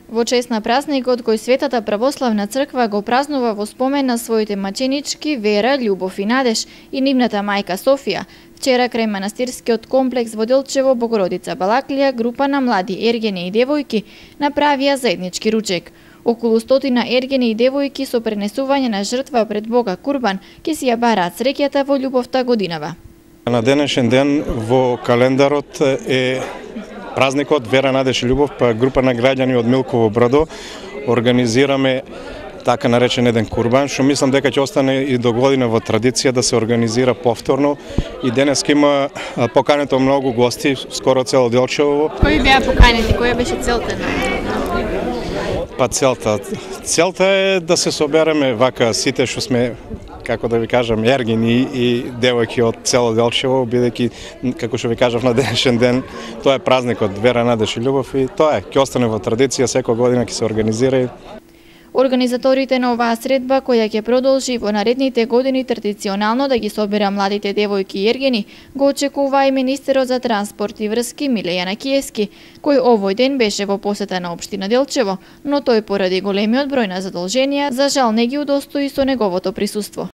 Во чест на празникот кој Светата православна црква го празнува во спомен на своите маченички Вера, Љубов и Надеж и нивната мајка Софија, вчера крај манастирскиот комплекс во Делчево, Богородица Балаклија, група на млади ергени и девојки направија заеднички ручек. Околу 100 ергени и девојки со пренесување на жртва пред Бога Курбан ќе си ја бараат среќата во љубовта годинава. На денешен ден во календарот е празникот Вера, Надеж и Љубов, па група на граѓани од Милково Брдо организираме така наречен еден курбан, што мислам дека ќе остане и до година во традиција да се организира повторно. И денес има покането многу гости, скоро цело Делчево. Кои беа поканети? Која беше целта на? Па целта е да се собереме вака сите што сме, како да ви кажам, ергени и девојки од цело Делчево, бидејќи, како што ви кажав, на денешен ден тоа е празникот Вера, Надеж и Љубов и тоа е, ќе остане во традиција, секоја година ќе се организира. Организаторите на оваа средба, која ќе продолжи во наредните години традиционално да ги собира младите девојки и ергени, го очекува и министерот за транспорт и врски Милејана Киевски, кој овој ден беше во посета на општина Делчево, но тој поради големиот број на задолженија, за жал не ги удостои со неговото присуство.